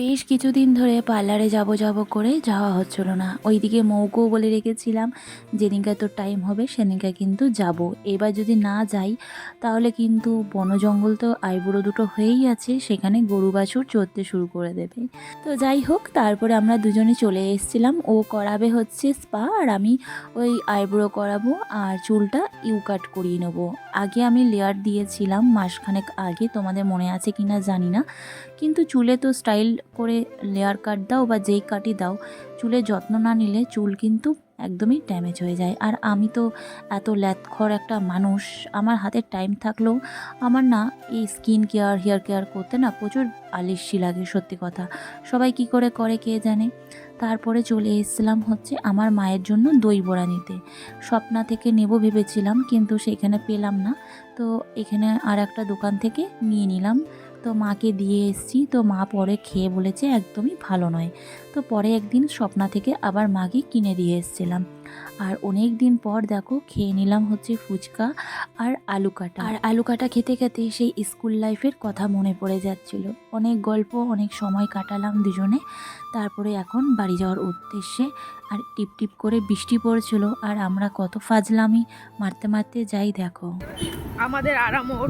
বেশ কিছুদিন ধরে পার্লারে যাব করে যাওয়া হচ্ছিল না। ওইদিকে মৌকেও বলে রেখেছিলাম যেদিনকে তোর টাইম হবে সেদিনকে কিন্তু যাব। এবার যদি না যাই তাহলে কিন্তু বন জঙ্গল তো আইবুড়ো দুটো হয়েই আছে, সেখানে গরু বাছুর চড়তে শুরু করে দেবে। তো যাই হোক, তারপরে আমরা দুজনে চলে এসেছিলাম। ও করাবে হচ্ছে স্পা আর আমি ওই আইবুড়ো করাবো আর চুলটা ইউ কাট করিয়ে নেবো। আগে আমি লেয়ার দিয়েছিলাম মাসখানেক আগে, তোমাদের মনে আছে কিনা জানি না, কিন্তু চুলে তো স্টাইল করে লেয়ার কাট দাও বা যেই কাটই দাও, চুলের যত্ন না নিলে চুল কিন্তু একদমই ড্যামেজ হয়ে যায়। আর আমি তো এত ল্যাথখর একটা মানুষ, আমার হাতে টাইম থাকলেও আমার না এই স্কিন কেয়ার হেয়ার কেয়ার করতে না প্রচুর আলস্যি লাগে, সত্যি কথা। সবাই কি করে করে কে জানে। তারপরে চলে এসেছিলাম হচ্ছে আমার মায়ের জন্য দই বড়া নিতে। স্বপ্না থেকে নেব ভেবেছিলাম কিন্তু সেখানে পেলাম না, তো এখানে আর একটা দোকান থেকে নিয়ে নিলাম। তো মাকে দিয়ে এসেছি, তো মা পরে খেয়ে বলেছে একদমই ভালো নয়। তো পরে একদিন স্বপ্না থেকে আবার মাকে কিনে দিয়ে এসেছিলাম। আর অনেক দিন পর দেখো খেয়ে নিলাম হচ্ছে ফুচকা আর আলু কাটা। আর আলু কাটা খেতে খেতে সেই স্কুল লাইফের কথা মনে পড়ে যাচ্ছিল। অনেক গল্প, অনেক সময় কাটালাম দুজনে। তারপরে এখন বাড়ি যাওয়ার উদ্দেশ্যে, আর টিপ টিপ করে বৃষ্টি পড়ছিল আর আমরা কত ফাজলামি মারতে মারতে যাই দেখো। আমাদের আরামোর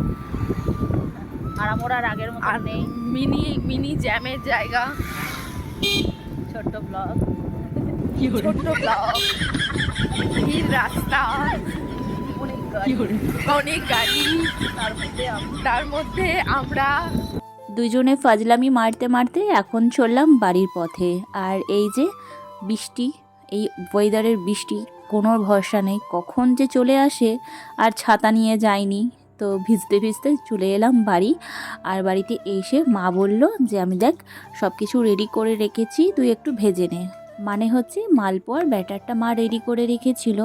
আর আগের মতো আর নেই। মিনি মিনি জ্যামের জায়গা, ছোট্ট ব্লগ, ছোট্ট ব্লক, ভিড় রাস্তা, অনেক গাড়ি, তার মধ্যে আমরা দুজনে ফাজলামি মারতে মারতে এখন চললাম বাড়ির পথে। আর এই যে বৃষ্টি, এই ওয়েদারের বৃষ্টি কোনো ভরসা নেই, কখন যে চলে আসে। আর ছাতা নিয়ে যাইনি, তো ভিজতে ভিজতে চলে এলাম বাড়ি। আর বাড়িতে এসে মা বলল যে আমি দেখ সব কিছু রেডি করে রেখেছি, তুই একটু ভেজে নে। মানে হচ্ছে মালপোয়ার ব্যাটারটা মা রেডি করে রেখেছিল।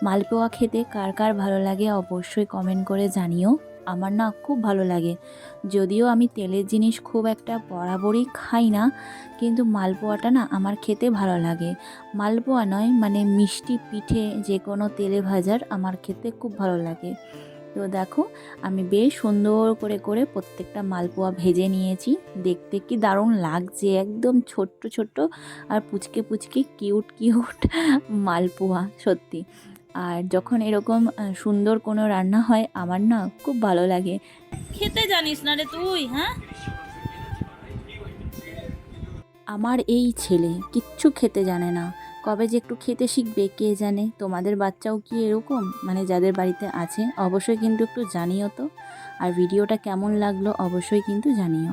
মালপোয়া খেতে কার কার ভালো লাগে অবশ্যই কমেন্ট করে জানিও। আমার না খুব ভালো লাগে, যদিও আমি তেলের জিনিস খুব একটা বরাবরই খাই না, কিন্তু মালপোয়াটা না আমার খেতে ভালো লাগে। মালপোয়া নয়, মানে মিষ্টি পিঠে যে কোনো তেলে ভাজার আমার খেতে খুব ভালো লাগে। তো দেখো আমি বেশ সুন্দর করে করে প্রত্যেকটা মালপোয়া ভেজে নিয়েছি। দেখতে কি দারুণ লাগছে, একদম ছোট্ট ছোট্ট আর পুচকে পুচকে কিউট কিউট মালপোয়া, সত্যি। আর যখন এরকম সুন্দর কোনো রান্না হয় আমার না খুব ভালো লাগে। খেতে জানিস না রে তুই? হ্যাঁ, আমার এই ছেলে কিচ্ছু খেতে জানে না, কবে যে একটু খেতে শিখবে কে জানে। তোমাদের বাচ্চাও কি এরকম, মানে যাদের বাড়িতে আছে অবশ্যই কিন্তু একটু জানিও তো। আর ভিডিওটা কেমন লাগলো অবশ্যই কিন্তু জানিও।